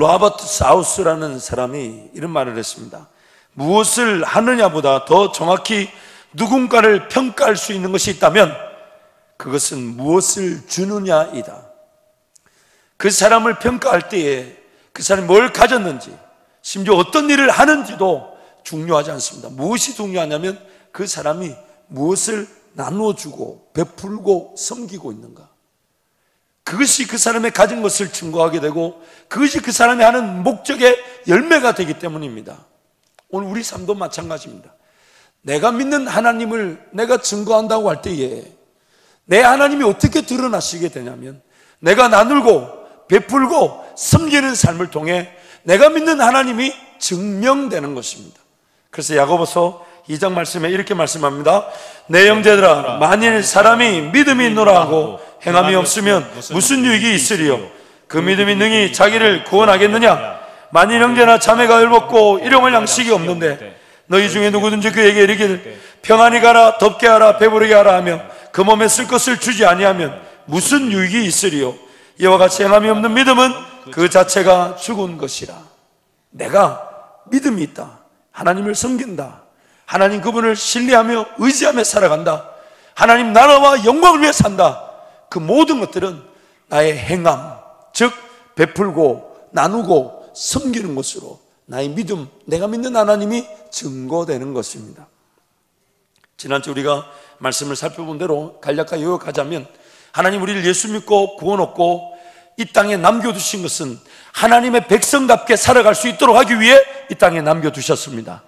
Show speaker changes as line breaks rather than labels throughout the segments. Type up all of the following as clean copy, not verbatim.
로버트 사우스라는 사람이 이런 말을 했습니다. 무엇을 하느냐보다 더 정확히 누군가를 평가할 수 있는 것이 있다면 그것은 무엇을 주느냐이다. 그 사람을 평가할 때에 그 사람이 뭘 가졌는지, 심지어 어떤 일을 하는지도 중요하지 않습니다. 무엇이 중요하냐면 그 사람이 무엇을 나누어주고 베풀고 섬기고 있는가, 그것이 그 사람의 가진 것을 증거하게 되고 그것이 그 사람이 하는 목적의 열매가 되기 때문입니다. 오늘 우리 삶도 마찬가지입니다. 내가 믿는 하나님을 내가 증거한다고 할 때에 내 하나님이 어떻게 드러나시게 되냐면 내가 나누고 베풀고 섬기는 삶을 통해 내가 믿는 하나님이 증명되는 것입니다. 그래서 야고보서 2장 말씀에 이렇게 말씀합니다. 내 형제들아, 만일 사람이 믿음이 있노라 하고 행함이 없으면 무슨 유익이 있으리요? 그 믿음이 능히 자기를 구원하겠느냐? 만일 형제나 자매가 열벗고 일용할 양식이 없는데 너희 중에 누구든지 그에게 이르기를 평안히 가라, 덥게 하라, 배부르게 하라 하며 그 몸에 쓸 것을 주지 아니하면 무슨 유익이 있으리요? 이와 같이 행함이 없는 믿음은 그 자체가 죽은 것이라. 내가 믿음이 있다, 하나님을 섬긴다, 하나님 그분을 신뢰하며 의지하며 살아간다, 하나님 나라와 영광을 위해 산다, 그 모든 것들은 나의 행함, 즉 베풀고 나누고 섬기는 것으로 나의 믿음, 내가 믿는 하나님이 증거되는 것입니다. 지난주 우리가 말씀을 살펴본 대로 간략하게 요약하자면 하나님 우리를 예수 믿고 구원 얻고 이 땅에 남겨두신 것은 하나님의 백성답게 살아갈 수 있도록 하기 위해 이 땅에 남겨두셨습니다.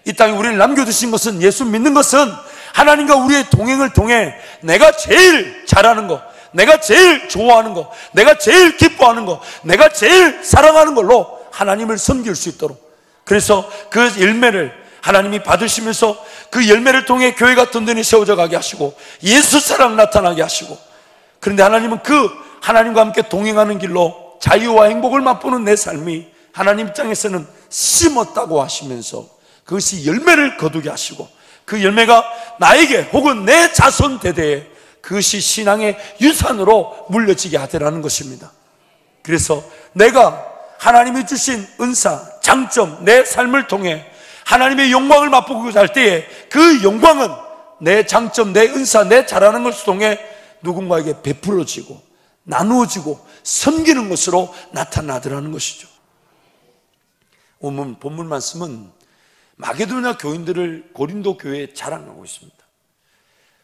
이 땅에 우리를 남겨두신 것은, 예수 믿는 것은 하나님과 우리의 동행을 통해 내가 제일 잘하는 것, 내가 제일 좋아하는 것, 내가 제일 기뻐하는 것, 내가 제일 사랑하는 걸로 하나님을 섬길 수 있도록, 그래서 그 열매를 하나님이 받으시면서 그 열매를 통해 교회가 든든히 세워져 가게 하시고 예수 사랑 나타나게 하시고, 그런데 하나님은 그 하나님과 함께 동행하는 길로 자유와 행복을 맛보는 내 삶이 하나님 입장에서는 심었다고 하시면서 그것이 열매를 거두게 하시고 그 열매가 나에게 혹은 내 자손 대대에 그것이 신앙의 유산으로 물려지게 하더라는 것입니다. 그래서 내가 하나님이 주신 은사, 장점, 내 삶을 통해 하나님의 영광을 맛보고자 할 때에 그 영광은 내 장점, 내 은사, 내 잘하는 것을 통해 누군가에게 베풀어지고 나누어지고 섬기는 것으로 나타나더라는 것이죠. 오늘 본문 말씀은 마게도냐 교인들을 고린도 교회에 자랑하고 있습니다.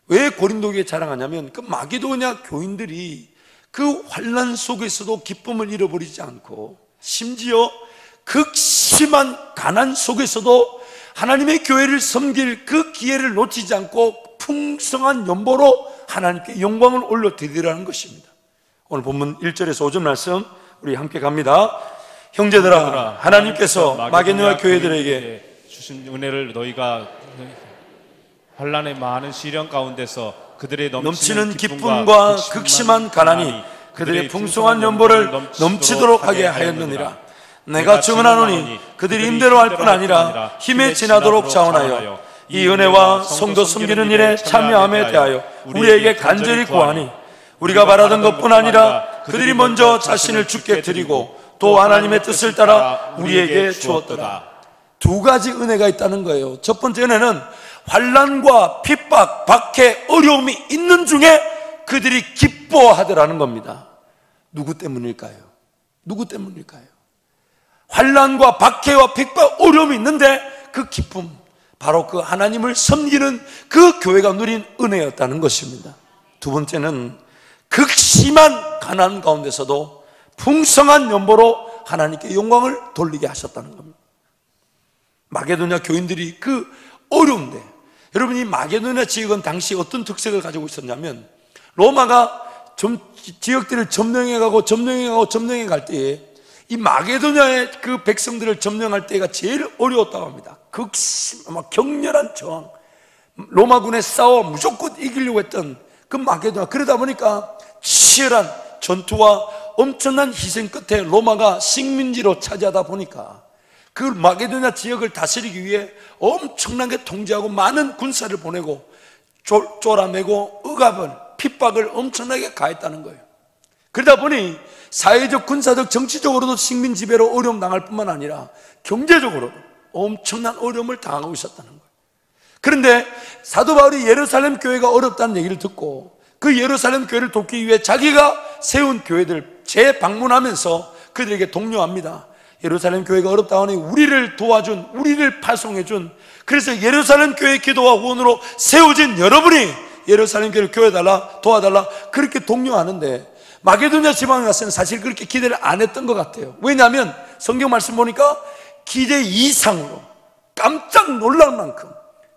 왜 고린도 교회에 자랑하냐면 그 마게도냐 교인들이 그 환난 속에서도 기쁨을 잃어버리지 않고 심지어 극심한 가난 속에서도 하나님의 교회를 섬길 그 기회를 놓치지 않고 풍성한 연보로 하나님께 영광을 올려드리라는 것입니다. 오늘 본문 1절에서 5절 말씀 우리 함께 갑니다. 형제들아, 하나님께서 마게도냐 교회들에게
주신 은혜를 너희가 환난의 많은 시련 가운데서 그들의
넘치는 기쁨과 극심한 가난이 그들의 풍성한 연보를 넘치도록 하게 하였느니라. 내가 증언하노니 그들이 임대로 할 뿐 아니라 힘에 지나도록 자원하여 이 은혜와 성도 섬기는 일에 참여함에 대하여 우리에게 간절히 구하니, 우리가 바라던 것뿐 아니라 그들이 먼저 자신을 주께 드리고 또 하나님의 뜻을 따라 우리에게 주었더라. 두 가지 은혜가 있다는 거예요. 첫 번째 은혜는 환난과 핍박, 박해, 어려움이 있는 중에 그들이 기뻐하더라는 겁니다. 누구 때문일까요? 누구 때문일까요? 환난과 박해와 핍박, 어려움이 있는데 그 기쁨, 바로 그 하나님을 섬기는 그 교회가 누린 은혜였다는 것입니다. 두 번째는 극심한 가난 가운데서도 풍성한 연보로 하나님께 영광을 돌리게 하셨다는 겁니다. 마게도냐 교인들이 그 어려운데, 여러분 이 마게도냐 지역은 당시 어떤 특색을 가지고 있었냐면 로마가 지역들을 점령해 갈 때에 이 마게도냐의 그 백성들을 점령할 때가 제일 어려웠다고 합니다. 격렬한 저항, 로마군에 싸워 무조건 이기려고 했던 그 마게도냐, 그러다 보니까 치열한 전투와 엄청난 희생 끝에 로마가 식민지로 차지하다 보니까 그 마게도냐 지역을 다스리기 위해 엄청나게 통제하고 많은 군사를 보내고 쫄아매고 억압을, 핍박을 엄청나게 가했다는 거예요. 그러다 보니 사회적, 군사적, 정치적으로도 식민 지배로 어려움 당할 뿐만 아니라 경제적으로도 엄청난 어려움을 당하고 있었다는 거예요. 그런데 사도 바울이 예루살렘 교회가 어렵다는 얘기를 듣고 그 예루살렘 교회를 돕기 위해 자기가 세운 교회들 재방문하면서 그들에게 독려합니다. 예루살렘 교회가 어렵다 하니 우리를 도와준, 우리를 파송해준, 그래서 예루살렘 교회 기도와 후원으로 세워진 여러분이 예루살렘 교회를 도와달라 그렇게 독려하는데, 마게도냐 지방에 가서는 사실 그렇게 기대를 안 했던 것 같아요. 왜냐하면 성경 말씀 보니까 기대 이상으로 깜짝 놀랄 만큼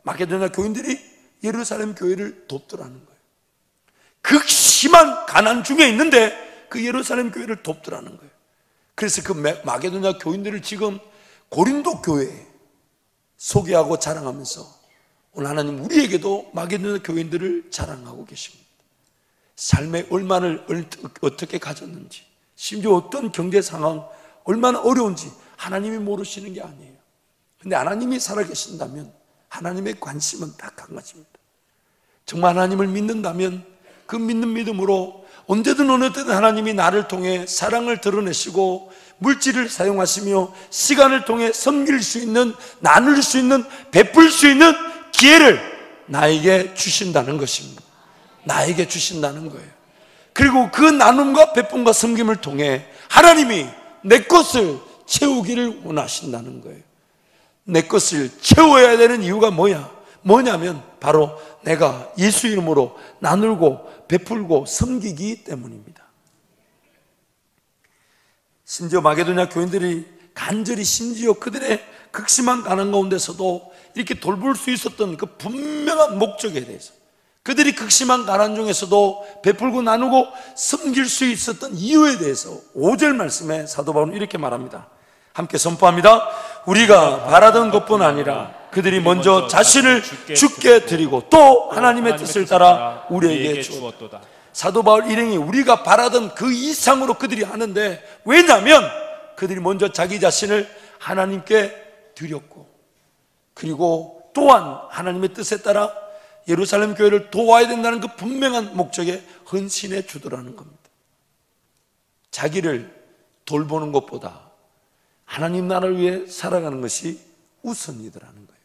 마게도냐 교인들이 예루살렘 교회를 돕더라는 거예요. 극심한 가난 중에 있는데 그 예루살렘 교회를 돕더라는 거예요. 그래서 그 마게도냐 교인들을 지금 고린도 교회에 소개하고 자랑하면서 오늘 하나님 우리에게도 마게도냐 교인들을 자랑하고 계십니다. 삶의 얼마를 어떻게 가졌는지, 심지어 어떤 경제 상황, 얼마나 어려운지 하나님이 모르시는 게 아니에요. 근데 하나님이 살아계신다면 하나님의 관심은 딱 한 가지입니다. 정말 하나님을 믿는다면 그 믿는 믿음으로 언제든 어느 때든 하나님이 나를 통해 사랑을 드러내시고 물질을 사용하시며 시간을 통해 섬길 수 있는, 나눌 수 있는, 베풀 수 있는 기회를 나에게 주신다는 것입니다. 나에게 주신다는 거예요. 그리고 그 나눔과 베품과 섬김을 통해 하나님이 내 것을 채우기를 원하신다는 거예요. 내 것을 채워야 되는 이유가 뭐냐면 바로 내가 예수 이름으로 나누고 베풀고 섬기기 때문입니다. 심지어 마게도냐 교인들이 간절히 심지어 그들의 극심한 가난 가운데서도 이렇게 돌볼 수 있었던 그 분명한 목적에 대해서, 그들이 극심한 가난 중에서도 베풀고 나누고 섬길 수 있었던 이유에 대해서 5절 말씀에 사도 바울은 이렇게 말합니다. 함께 선포합니다. 우리가 바라던 것뿐 아니라 그들이 먼저 자신을 주께 드리고 또 하나님의 뜻을 따라 우리에게 주었도다. 사도 바울 일행이 우리가 바라던 그 이상으로 그들이 하는데, 왜냐하면 그들이 먼저 자기 자신을 하나님께 드렸고, 그리고 또한 하나님의 뜻에 따라 예루살렘 교회를 도와야 된다는 그 분명한 목적에 헌신해 주더라는 겁니다. 자기를 돌보는 것보다 하나님 나라를 위해 살아가는 것이 우선이더라는 거예요.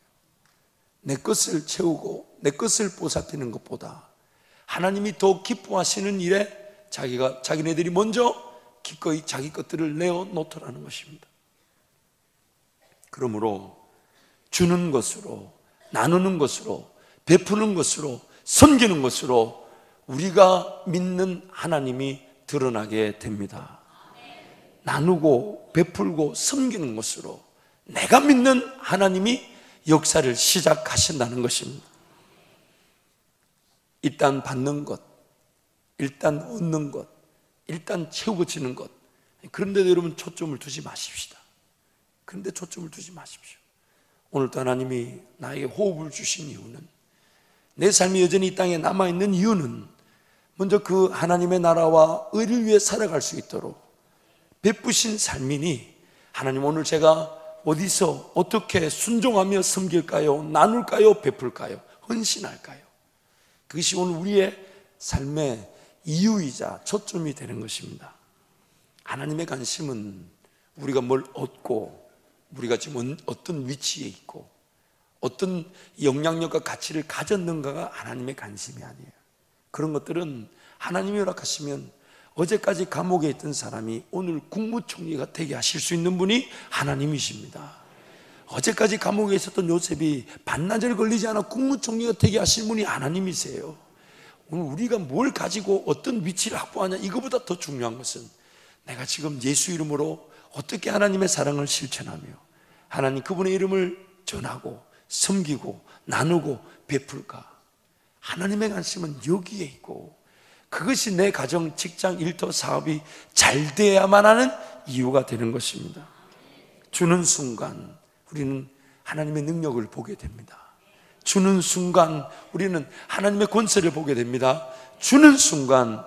내 것을 채우고 내 것을 보살피는 것보다 하나님이 더 기뻐하시는 일에 자기네들이 먼저 기꺼이 자기 것들을 내어 놓더라는 것입니다. 그러므로 주는 것으로, 나누는 것으로, 베푸는 것으로, 섬기는 것으로 우리가 믿는 하나님이 드러나게 됩니다. 나누고 베풀고 섬기는 것으로 내가 믿는 하나님이 역사를 시작하신다는 것입니다. 일단 받는 것, 일단 얻는 것, 일단 채워지는 것, 그런데도 여러분 초점을 두지 마십시다. 그런데 초점을 두지 마십시오. 오늘도 하나님이 나에게 호흡을 주신 이유는, 내 삶이 여전히 이 땅에 남아있는 이유는 먼저 그 하나님의 나라와 의를 위해 살아갈 수 있도록 베푸신 삶이니, 하나님 오늘 제가 어디서 어떻게 순종하며 섬길까요? 나눌까요? 베풀까요? 헌신할까요? 그것이 오늘 우리의 삶의 이유이자 초점이 되는 것입니다. 하나님의 관심은 우리가 뭘 얻고, 우리가 지금 어떤 위치에 있고 어떤 영향력과 가치를 가졌는가가 하나님의 관심이 아니에요. 그런 것들은 하나님이 허락하시면 어제까지 감옥에 있던 사람이 오늘 국무총리가 되게 하실 수 있는 분이 하나님이십니다. 어제까지 감옥에 있었던 요셉이 반나절 걸리지 않아 국무총리가 되게 하실 분이 하나님이세요. 오늘 우리가 뭘 가지고 어떤 위치를 확보하냐, 이거보다 더 중요한 것은 내가 지금 예수 이름으로 어떻게 하나님의 사랑을 실천하며 하나님 그분의 이름을 전하고 섬기고 나누고 베풀까. 하나님의 관심은 여기에 있고, 그것이 내 가정, 직장, 일터, 사업이 잘 돼야만 하는 이유가 되는 것입니다. 주는 순간 우리는 하나님의 능력을 보게 됩니다. 주는 순간 우리는 하나님의 권세를 보게 됩니다. 주는 순간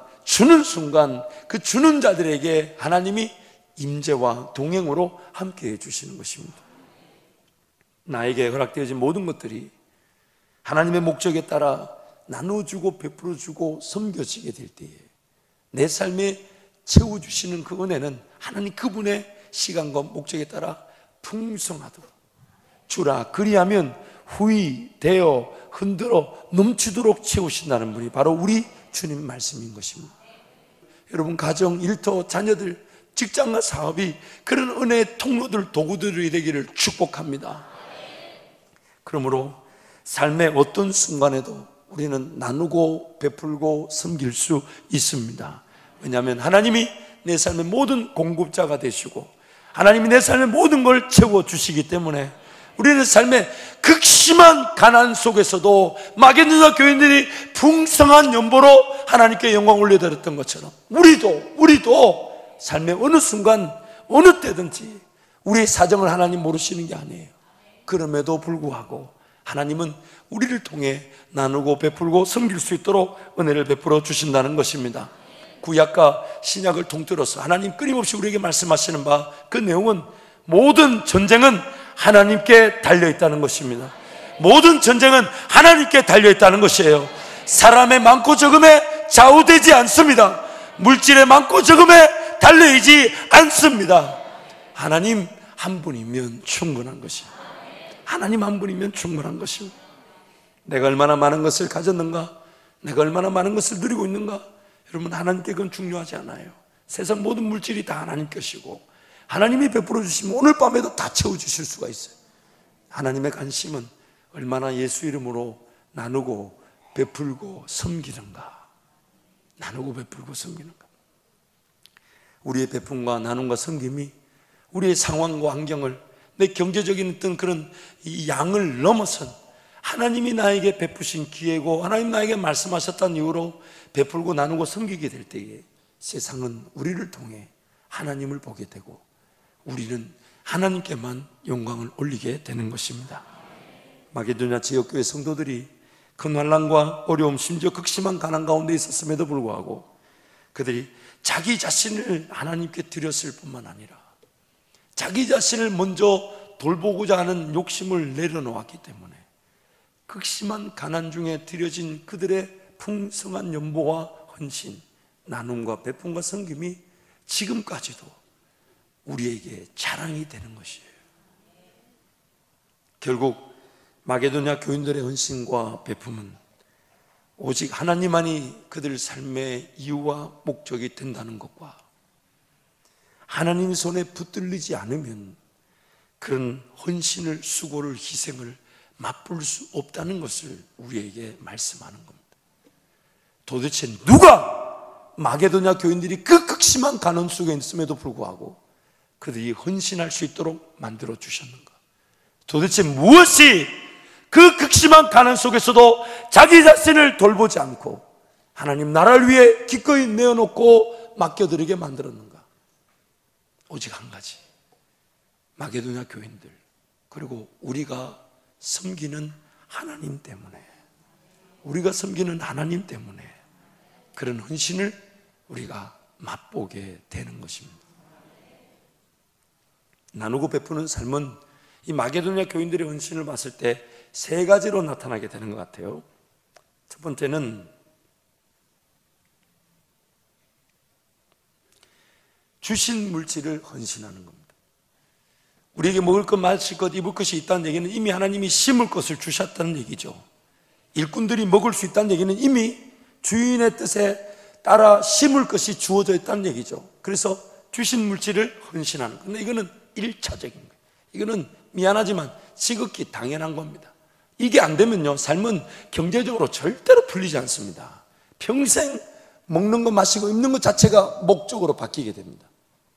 그 주는 자들에게 하나님이 임재와 동행으로 함께해 주시는 것입니다. 나에게 허락되어진 모든 것들이 하나님의 목적에 따라 나눠주고 베풀어주고 섬겨지게 될 때에 내 삶의 채워주시는 그 은혜는 하나님 그분의 시간과 목적에 따라 풍성하도록 주라 그리하면 후히 되어 흔들어 넘치도록 채우신다는 분이 바로 우리 주님 말씀인 것입니다. 여러분 가정, 일터, 자녀들, 직장과 사업이 그런 은혜의 통로들, 도구들이 되기를 축복합니다. 그러므로 삶의 어떤 순간에도 우리는 나누고 베풀고 섬길 수 있습니다. 왜냐하면 하나님이 내 삶의 모든 공급자가 되시고 하나님이 내 삶의 모든 걸 채워주시기 때문에 우리는 삶의 극심한 가난 속에서도 마게도냐 교인들이 풍성한 연보로 하나님께 영광을 올려드렸던 것처럼 우리도 삶의 어느 순간 어느 때든지 우리의 사정을 하나님 모르시는 게 아니에요. 그럼에도 불구하고 하나님은 우리를 통해 나누고 베풀고 섬길 수 있도록 은혜를 베풀어 주신다는 것입니다. 구약과 신약을 통틀어서 하나님 끊임없이 우리에게 말씀하시는 바 그 내용은 모든 전쟁은 하나님께 달려있다는 것입니다. 모든 전쟁은 하나님께 달려있다는 것이에요. 사람의 많고 적음에 좌우되지 않습니다. 물질의 많고 적음에 달려있지 않습니다. 하나님 한 분이면 충분한 것입니다. 하나님 한 분이면 충분한 것입니다. 내가 얼마나 많은 것을 가졌는가, 내가 얼마나 많은 것을 누리고 있는가, 여러분 하나님께 그건 중요하지 않아요. 세상 모든 물질이 다 하나님 것이고 하나님이 베풀어 주시면 오늘 밤에도 다 채워주실 수가 있어요. 하나님의 관심은 얼마나 예수 이름으로 나누고 베풀고 섬기는가, 나누고 베풀고 섬기는가. 우리의 베품과 나눔과 섬김이 우리의 상황과 환경을, 내 경제적인 어떤 그런 이 양을 넘어선 하나님이 나에게 베푸신 기회고 하나님 나에게 말씀하셨다는 이유로 베풀고 나누고 섬기게 될 때에 세상은 우리를 통해 하나님을 보게 되고 우리는 하나님께만 영광을 올리게 되는 것입니다. 마게도냐 지역교회 성도들이 큰 환난과 어려움, 심지어 극심한 가난 가운데 있었음에도 불구하고 그들이 자기 자신을 하나님께 드렸을 뿐만 아니라 자기 자신을 먼저 돌보고자 하는 욕심을 내려놓았기 때문에 극심한 가난 중에 드려진 그들의 풍성한 연보와 헌신, 나눔과 베품과 섬김이 지금까지도 우리에게 자랑이 되는 것이에요. 결국 마게도냐 교인들의 헌신과 베품은 오직 하나님만이 그들 삶의 이유와 목적이 된다는 것과 하나님 손에 붙들리지 않으면 그런 헌신을, 수고를, 희생을 맛볼 수 없다는 것을 우리에게 말씀하는 겁니다. 도대체 누가 마게도냐 교인들이 그 극심한 가난 속에 있음에도 불구하고 그들이 헌신할 수 있도록 만들어 주셨는가? 도대체 무엇이 그 극심한 가난 속에서도 자기 자신을 돌보지 않고 하나님 나라를 위해 기꺼이 내어놓고 맡겨드리게 만들었는가? 오직 한 가지, 마게도냐 교인들 그리고 우리가 섬기는 하나님 때문에, 우리가 섬기는 하나님 때문에 그런 헌신을 우리가 맛보게 되는 것입니다. 나누고 베푸는 삶은 이 마게도냐 교인들의 헌신을 봤을 때 세 가지로 나타나게 되는 것 같아요. 첫 번째는 주신 물질을 헌신하는 겁니다. 우리에게 먹을 것, 마실 것, 입을 것이 있다는 얘기는 이미 하나님이 심을 것을 주셨다는 얘기죠. 일꾼들이 먹을 수 있다는 얘기는 이미 주인의 뜻에 따라 심을 것이 주어져 있다는 얘기죠. 그래서 주신 물질을 헌신하는 거예요. 근데 이거는 1차적인 거예요. 이거는 미안하지만 지극히 당연한 겁니다. 이게 안 되면요, 삶은 경제적으로 절대로 풀리지 않습니다. 평생 먹는 거, 마시고, 입는 것 자체가 목적으로 바뀌게 됩니다.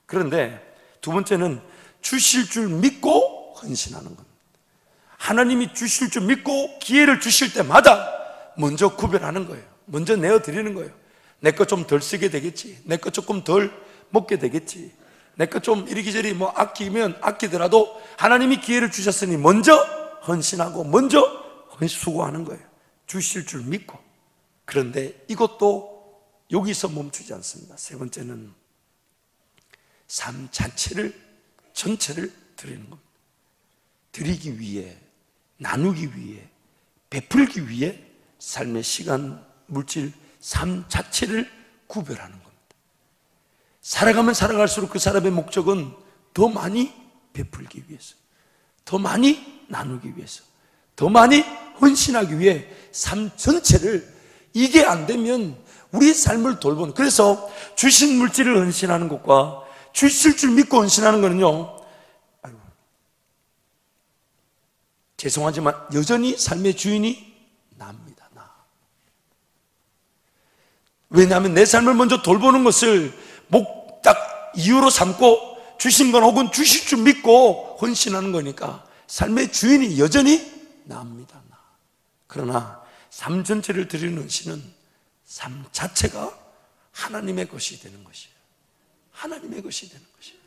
그런데 두 번째는 주실 줄 믿고 헌신하는 겁니다. 하나님이 주실 줄 믿고 기회를 주실 때마다 먼저 구별하는 거예요. 먼저 내어드리는 거예요. 내 거 좀 덜 쓰게 되겠지, 내 거 조금 덜 먹게 되겠지, 내 거 좀 이리저리 아끼면 아끼더라도 하나님이 기회를 주셨으니 먼저 헌신하고 먼저 수고하는 거예요. 주실 줄 믿고. 그런데 이것도 여기서 멈추지 않습니다. 세 번째는 삶 자체를, 전체를 드리는 겁니다. 드리기 위해, 나누기 위해, 베풀기 위해 삶의 시간, 물질, 삶 자체를 구별하는 겁니다. 살아가면 살아갈수록 그 사람의 목적은 더 많이 베풀기 위해서, 더 많이 나누기 위해서, 더 많이 헌신하기 위해 삶 전체를, 이게 안 되면 우리의 삶을 돌보는, 그래서 주신 물질을 헌신하는 것과 주실 줄 믿고 헌신하는 거는요, 죄송하지만 여전히 삶의 주인이 나입니다. 나. 왜냐하면 내 삶을 먼저 돌보는 것을 딱 이유로 삼고 주신 건 혹은 주실 줄 믿고 헌신하는 거니까 삶의 주인이 여전히 나입니다. 나. 그러나 삶 전체를 드리는 헌신은 삶 자체가 하나님의 것이 되는 것이에요. 하나님의 것이 되는 것이에요.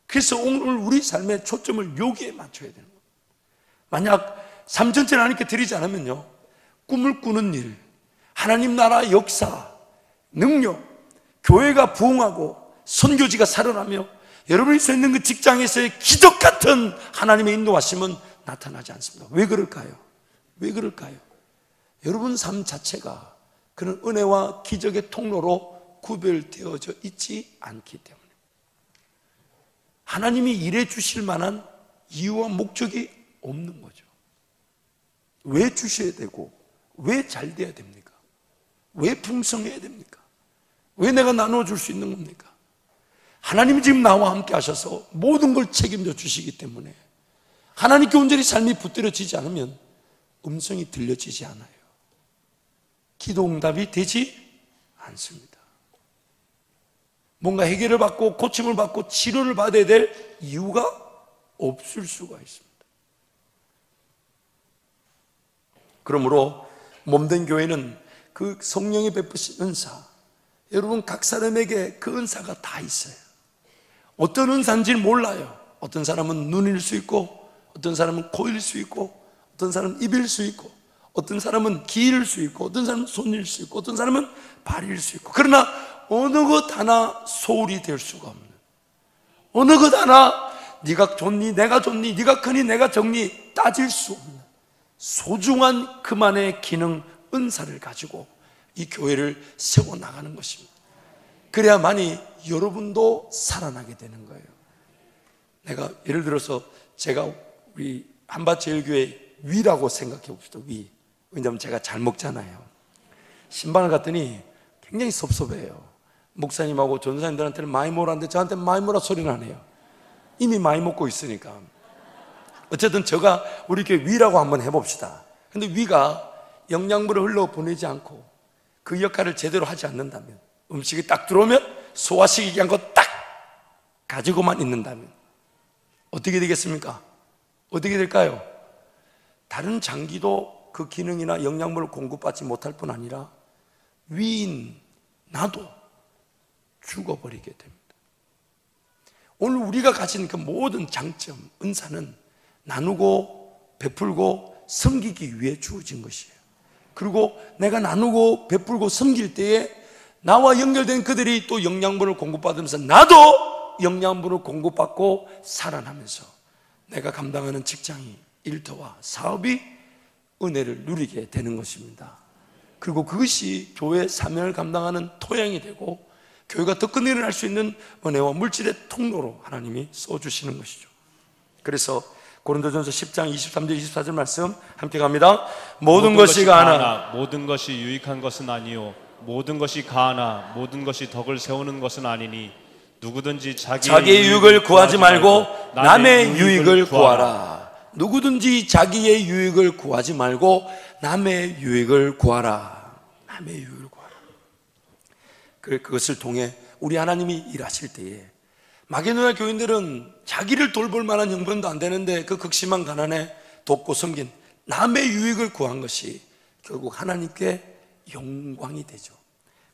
그래서 오늘 우리 삶의 초점을 여기에 맞춰야 되는 거예요. 만약 삶 전체를 하나님께 드리지 않으면요, 꿈을 꾸는 일, 하나님 나라 역사, 능력, 교회가 부흥하고 선교지가 살아나며 여러분이 서 있는 그 직장에서의 기적 같은 하나님의 인도하심은 나타나지 않습니다. 왜 그럴까요? 왜 그럴까요? 여러분 삶 자체가 그런 은혜와 기적의 통로로 구별되어져 있지 않기 때문에, 하나님이 일해 주실 만한 이유와 목적이 없는 거죠. 왜 주셔야 되고, 왜 잘 돼야 됩니까? 왜 풍성해야 됩니까? 왜 내가 나누어 줄 수 있는 겁니까? 하나님이 지금 나와 함께 하셔서 모든 걸 책임져 주시기 때문에 하나님께 온전히 삶이 붙들어지지 않으면 음성이 들려지지 않아요. 기도 응답이 되지 않습니다. 뭔가 해결을 받고 고침을 받고 치료를 받아야 될 이유가 없을 수가 있습니다. 그러므로 몸된 교회는 그 성령이 베푸신 은사, 여러분 각 사람에게 그 은사가 다 있어요. 어떤 은사인지는 몰라요. 어떤 사람은 눈일 수 있고, 어떤 사람은 코일 수 있고, 어떤 사람은 입일 수 있고, 어떤 사람은 귀일 수 있고, 어떤 사람은 손일 수 있고, 어떤 사람은 발일 수 있고, 그러나 어느 것 하나 소홀히 될 수가 없는, 어느 것 하나 네가 좋니 내가 좋니, 네가 크니 내가 적니 따질 수 없는 소중한 그만의 기능, 은사를 가지고 이 교회를 세워나가는 것입니다. 그래야만이 여러분도 살아나게 되는 거예요. 내가 예를 들어서 제가 우리 한밭제일교회 위라고 생각해 봅시다. 위. 왜냐하면 제가 잘 먹잖아요. 신방을 갔더니 굉장히 섭섭해요. 목사님하고 전사님들한테는 많이 먹으라는데 저한테 많이 먹으라 소리 나네요. 이미 많이 먹고 있으니까. 어쨌든 제가 우리 교회 위라고 한번 해봅시다. 근데 위가 영양분을 흘러보내지 않고 그 역할을 제대로 하지 않는다면, 음식이 딱 들어오면 소화시키지 않고 딱 가지고만 있는다면 어떻게 되겠습니까? 어떻게 될까요? 다른 장기도 그 기능이나 영양분을 공급받지 못할 뿐 아니라 위인 나도 죽어버리게 됩니다. 오늘 우리가 가진 그 모든 장점, 은사는 나누고 베풀고 섬기기 위해 주어진 것이에요. 그리고 내가 나누고 베풀고 섬길 때에 나와 연결된 그들이 또 영양분을 공급받으면서 나도 영양분을 공급받고 살아나면서 내가 감당하는 직장이, 일터와 사업이 은혜를 누리게 되는 것입니다. 그리고 그것이 교회의 사명을 감당하는 토양이 되고 교회가 더 큰 일을 할 수 있는 은혜와 물질의 통로로 하나님이 써주시는 것이죠. 그래서 고린도전서 10장 23절 24절 말씀 함께 갑니다. 모든 것이 가하나
모든 것이 유익한 것은 아니요 모든 것이 가하나 모든 것이 덕을 세우는 것은 아니니 누구든지 자기의 유익을 구하지 말고 남의 유익을 구하라.
누구든지 자기의 유익을 구하지 말고 남의 유익을 구하라. 남의 유익을 구하라. 그것을 통해 우리 하나님이 일하실 때에 마게도냐 교인들은 자기를 돌볼 만한 형편도 안 되는데 그 극심한 가난에 돕고 섬긴 남의 유익을 구한 것이 결국 하나님께 영광이 되죠.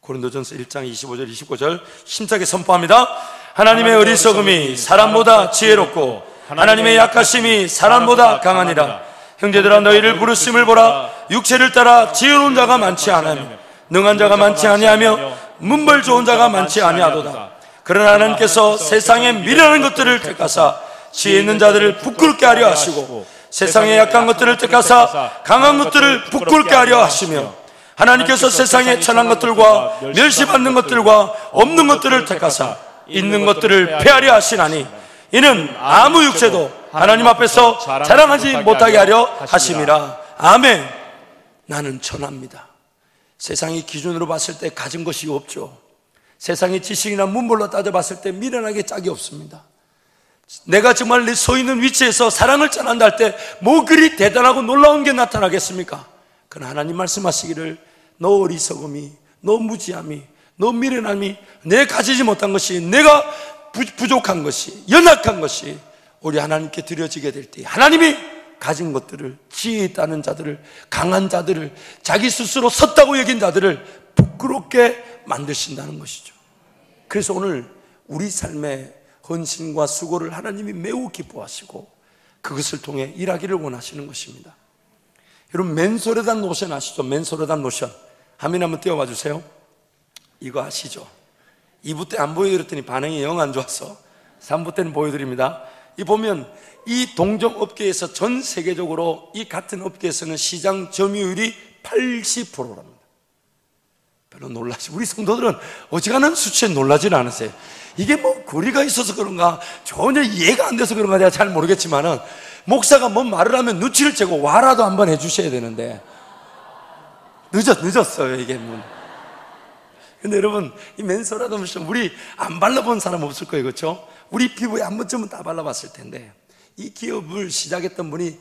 고린도전서 1장 25절 29절 힘차게 선포합니다. 하나님의 어리석음이 사람보다 지혜롭고 하나님의 약하심이 사람보다 강하니라. 형제들아 너희를 부르심을 보라. 육체를 따라 지혜로운 자가 많지 않으며 능한 자가 많지 아니하며 문벌 좋은 자가 많지 아니하도다. 그러나 하나님께서 세상에 미련한 것들을 택하사 지혜 있는 자들을 부끄럽게 하려 하시고 세상에 약한 것들을 택하사 강한 것들을 부끄럽게 하려 하시며 하나님께서 세상에 천한 것들과 멸시받는 것들과 없는 것들을 택하사 있는 것들을 폐하려 하시나니 이는 아무 육체도 하나님 앞에서 자랑하지 못하게 하려 하심이라. 아멘. 나는 천합니다. 세상의 기준으로 봤을 때 가진 것이 없죠. 세상의 지식이나 문물로 따져봤을 때 미련하게 짝이 없습니다. 내가 정말 서 있는 위치에서 사랑을 전한다 할 때 뭐 그리 대단하고 놀라운 게 나타나겠습니까? 그러나 하나님 말씀하시기를 너 어리석음이, 너 무지함이, 너 미련함이, 내 가지지 못한 것이, 내가 부족한 것이, 연약한 것이 우리 하나님께 드려지게 될 때 하나님이 가진 것들을, 지혜 있다는 자들을, 강한 자들을, 자기 스스로 섰다고 여긴 자들을 부끄럽게 만드신다는 것이죠. 그래서 오늘 우리 삶의 헌신과 수고를 하나님이 매우 기뻐하시고 그것을 통해 일하기를 원하시는 것입니다. 여러분, 맨소레단 노션 아시죠? 맨소레단 노션. 화면 한번 띄워봐 주세요. 이거 아시죠? 2부 때 안 보여드렸더니 반응이 영 안 좋았어. 3부 때는 보여드립니다. 이 보면 이 동종업계에서 전 세계적으로 이 같은 업계에서는 시장 점유율이 80%랍니다. 별로 놀라지, 우리 성도들은 어지간한 수치에 놀라지는 않으세요. 이게 뭐 거리가 있어서 그런가, 전혀 이해가 안 돼서 그런가 내가 잘 모르겠지만은 목사가 뭔 말을 하면 눈치를 채고 와라도 한번 해주셔야 되는데 늦었어요 이게. 근데 여러분, 이 맨소라도 우리 안 발라본 사람 없을 거예요, 그렇죠? 우리 피부에 한 번쯤은 다 발라봤을 텐데 이 기업을 시작했던 분이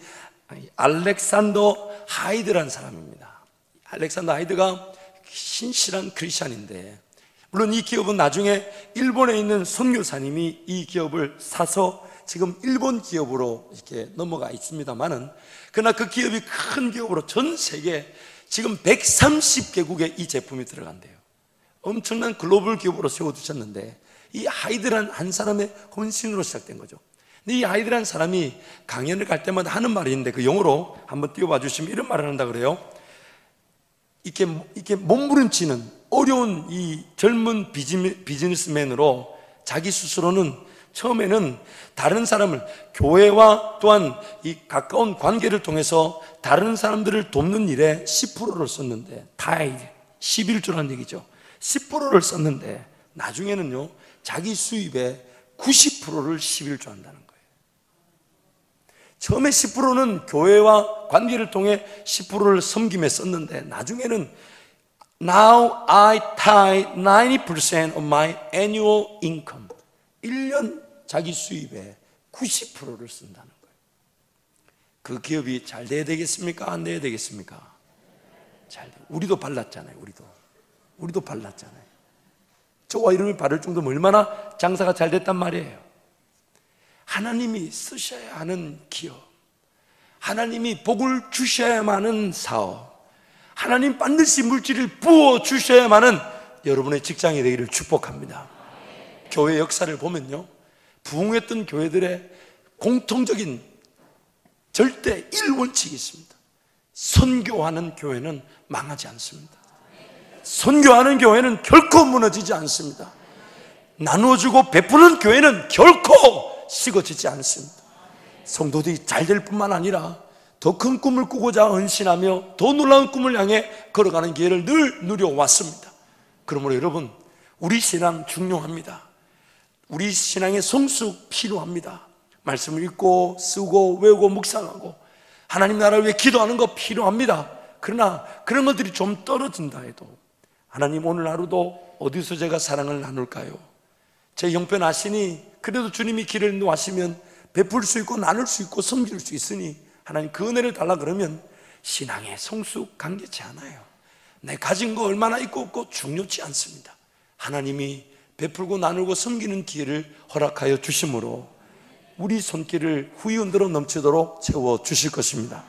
알렉산더 하이드라는 사람입니다. 알렉산더 하이드가 신실한 크리스찬인데, 물론 이 기업은 나중에 일본에 있는 선교사님이 이 기업을 사서 지금 일본 기업으로 이렇게 넘어가 있습니다만은, 그러나 그 기업이 큰 기업으로 전 세계 지금 130개국에 이 제품이 들어간대요. 엄청난 글로벌 기업으로 세워두셨는데 이 하이드란 한 사람의 헌신으로 시작된 거죠. 근데 이 하이드란 사람이 강연을 갈 때마다 하는 말이 있는데 그 영어로 한번 띄워봐 주시면 이런 말을 한다 그래요. 이렇게 몸부림치는 어려운 이 젊은 비즈니스맨으로 자기 스스로는 처음에는 다른 사람을, 교회와 또한 이 가까운 관계를 통해서 다른 사람들을 돕는 일에 10%를 썼는데, 타이드, 11조라는 얘기죠. 10%를 썼는데 나중에는요 자기 수입의 90%를 11조 한다는 거예요. 처음에 10%는 교회와 관계를 통해 10%를 섬김에 썼는데 나중에는 Now I tie 90% of my annual income, 1년 자기 수입의 90%를 쓴다는 거예요. 그 기업이 잘 돼야 되겠습니까? 안 돼야 되겠습니까? 잘 돼. 우리도 발랐잖아요. 우리도 발랐잖아요. 저와 이름을 바를 정도면 얼마나 장사가 잘 됐단 말이에요. 하나님이 쓰셔야 하는 기업, 하나님이 복을 주셔야만 하는 사업, 하나님 반드시 물질을 부어주셔야만 하는 여러분의 직장이 되기를 축복합니다. 교회 역사를 보면요, 부흥했던 교회들의 공통적인 절대 1원칙이 있습니다. 선교하는 교회는 망하지 않습니다. 선교하는 교회는 결코 무너지지 않습니다. 나누어주고 베푸는 교회는 결코 식어지지 않습니다. 성도들이 잘 될 뿐만 아니라 더 큰 꿈을 꾸고자 헌신하며 더 놀라운 꿈을 향해 걸어가는 기회를 늘 누려왔습니다. 그러므로 여러분, 우리 신앙 중요합니다. 우리 신앙의 성숙 필요합니다. 말씀을 읽고 쓰고 외우고 묵상하고 하나님 나라를 위해 기도하는 거 필요합니다. 그러나 그런 것들이 좀 떨어진다 해도 하나님, 오늘 하루도 어디서 제가 사랑을 나눌까요? 제 형편 아시니 그래도 주님이 길을 놓으시면 베풀 수 있고 나눌 수 있고 섬길 수 있으니 하나님 그 은혜를 달라 그러면 신앙의 성숙 간계치 않아요. 내 가진 거 얼마나 있고 없고 중요치 않습니다. 하나님이 베풀고 나누고 섬기는 기회를 허락하여 주심으로 우리 손길을 후이 흔들어 넘치도록 채워 주실 것입니다.